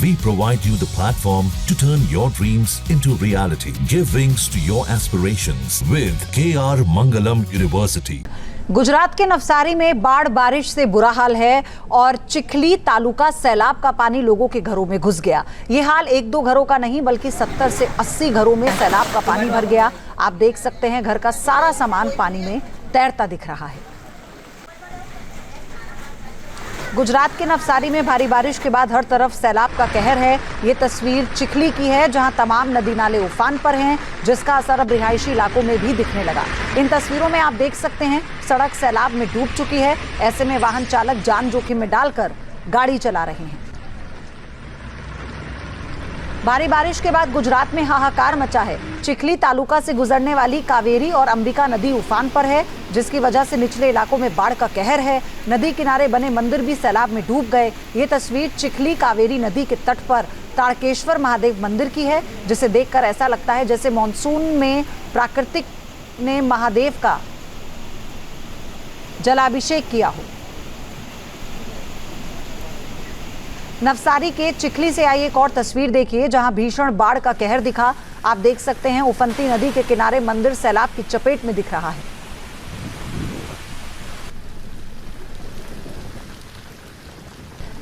We provide you the platform to turn your dreams into reality. Give wings to your aspirations with KR Mangalam University. Gujarat के नवसारी में बाढ़ बारिश से बुरा हाल है और चिखली तालुका सैलाब का पानी लोगों के घरों में घुस गया। ये हाल एक दो घरों का नहीं बल्कि 70 से 80 घरों में सैलाब का पानी भर गया। आप देख सकते हैं घर का सारा सामान पानी में तैरता दिख रहा है। गुजरात के नवसारी में भारी बारिश के बाद हर तरफ सैलाब का कहर है। ये तस्वीर चिखली की है जहां तमाम नदी नाले उफान पर हैं, जिसका असर अब रिहायशी इलाकों में भी दिखने लगा। इन तस्वीरों में आप देख सकते हैं सड़क सैलाब में डूब चुकी है। ऐसे में वाहन चालक जान जोखिम में डालकर गाड़ी चला रहे हैं। भारी बारिश के बाद गुजरात में हाहाकार मचा है। चिखली तालुका से गुजरने वाली कावेरी और अंबिका नदी उफान पर है, जिसकी वजह से निचले इलाकों में बाढ़ का कहर है। नदी किनारे बने मंदिर भी सैलाब में डूब गए। ये तस्वीर चिखली कावेरी नदी के तट पर ताड़केश्वर महादेव मंदिर की है, जिसे देखकर ऐसा लगता है जैसे मानसून में प्राकृतिक ने महादेव का जलाभिषेक किया हो। नवसारी के चिखली से आई एक और तस्वीर देखिए जहां भीषण बाढ़ का कहर दिखा। आप देख सकते हैं उफनती नदी के किनारे मंदिर सैलाब की चपेट में दिख रहा है।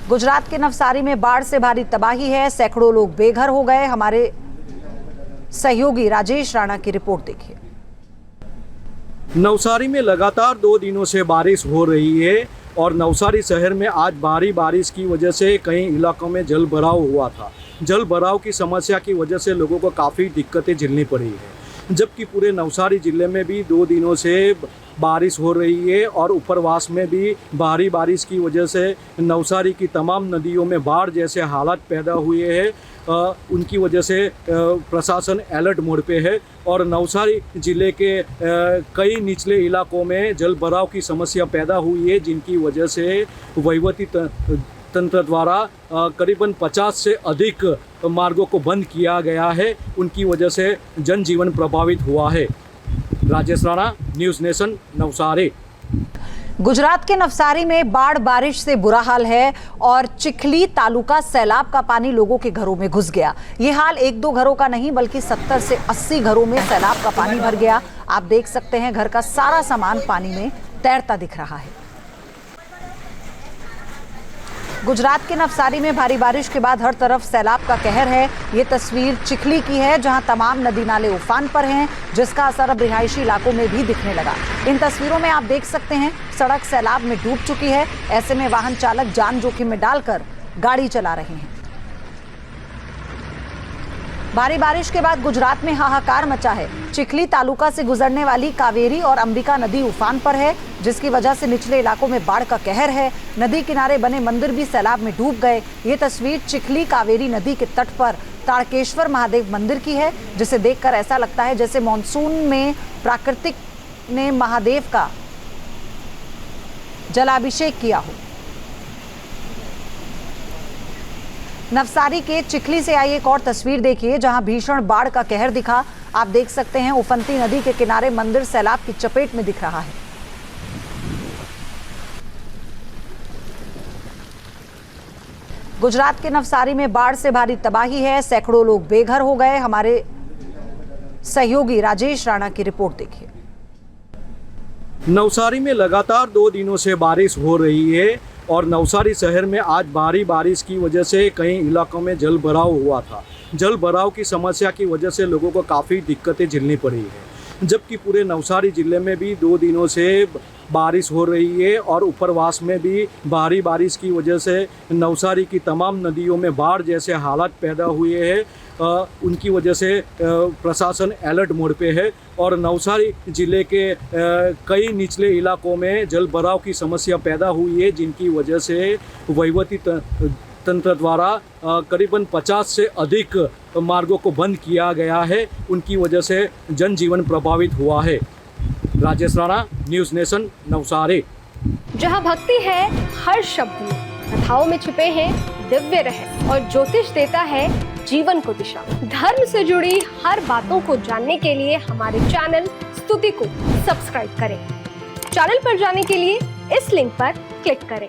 गुजरात के नवसारी में बाढ़ से भारी तबाही है। सैकड़ों लोग बेघर हो गए। हमारे सहयोगी राजेश राणा की रिपोर्ट देखिए। नवसारी में लगातार 2 दिनों से बारिश हो रही है और नवसारी शहर में आज भारी बारिश की वजह से कई इलाकों में जल भराव हुआ था। जल भराव की समस्या की वजह से लोगों को काफ़ी दिक्कतें झेलनी पड़ी है, जबकि पूरे नवसारी ज़िले में भी 2 दिनों से बारिश हो रही है और उपरवास में भी भारी बारिश की वजह से नवसारी की तमाम नदियों में बाढ़ जैसे हालात पैदा हुए हैं। उनकी वजह से प्रशासन अलर्ट मोड पे है और नवसारी ज़िले के कई निचले इलाकों में जल भराव की समस्या पैदा हुई है, जिनकी वजह से वहीवटी तंत्र द्वारा करीबन 50 से अधिक मार्गों को बंद किया गया है। उनकी वजह से जनजीवन प्रभावित हुआ है। Rajesh Rana, News Nation, Navsari. गुजरात के नवसारी में बाढ़ बारिश से बुरा हाल है और चिखली तालुका सैलाब का पानी लोगों के घरों में घुस गया। ये हाल एक दो घरों का नहीं बल्कि 70 से 80 घरों में सैलाब का पानी भर गया। आप देख सकते हैं घर का सारा सामान पानी में तैरता दिख रहा है। गुजरात के नवसारी में भारी बारिश के बाद हर तरफ सैलाब का कहर है। ये तस्वीर चिखली की है जहां तमाम नदी नाले उफान पर हैं, जिसका असर अब रिहायशी इलाकों में भी दिखने लगा। इन तस्वीरों में आप देख सकते हैं सड़क सैलाब में डूब चुकी है। ऐसे में वाहन चालक जान जोखिम में डालकर गाड़ी चला रहे हैं। भारी बारिश के बाद गुजरात में हाहाकार मचा है। चिखली तालुका से गुजरने वाली कावेरी और अंबिका नदी उफान पर है, जिसकी वजह से निचले इलाकों में बाढ़ का कहर है। नदी किनारे बने मंदिर भी सैलाब में डूब गए। ये तस्वीर चिखली कावेरी नदी के तट पर ताड़केश्वर महादेव मंदिर की है, जिसे देखकर ऐसा लगता है जैसे मानसून में प्राकृतिक ने महादेव का जलाभिषेक किया हो। नवसारी के चिखली से आई एक और तस्वीर देखिए जहां भीषण बाढ़ का कहर दिखा। आप देख सकते हैं उफनती नदी के किनारे मंदिर सैलाब की चपेट में दिख रहा है। गुजरात के नवसारी में बाढ़ से भारी तबाही है। सैकड़ों लोग बेघर हो गए। हमारे सहयोगी राजेश राणा की रिपोर्ट देखिए। नवसारी में लगातार 2 दिनों से बारिश हो रही है और नवसारी शहर में आज भारी बारिश की वजह से कई इलाकों में जल भराव हुआ था। जल भराव की समस्या की वजह से लोगों को काफ़ी दिक्कतें झेलनी पड़ी है, जबकि पूरे नवसारी ज़िले में भी 2 दिनों से बारिश हो रही है और उपरवास में भी भारी बारिश की वजह से नवसारी की तमाम नदियों में बाढ़ जैसे हालात पैदा हुए हैं। उनकी वजह से प्रशासन अलर्ट मोड पे है और नवसारी ज़िले के कई निचले इलाकों में जल भराव की समस्या पैदा हुई है, जिनकी वजह से वहीवटी तंत्र द्वारा करीबन 50 से अधिक मार्गों को बंद किया गया है। उनकी वजह से जनजीवन प्रभावित हुआ है। Rajesh Rana, News Nation, Navsari. जहां भक्ति है हर शब्द में, कथाओं में छुपे हैं दिव्य रहस्य और ज्योतिष देता है जीवन को दिशा। धर्म से जुड़ी हर बातों को जानने के लिए हमारे चैनल स्तुति को सब्सक्राइब करें। चैनल पर जाने के लिए इस लिंक पर क्लिक करें।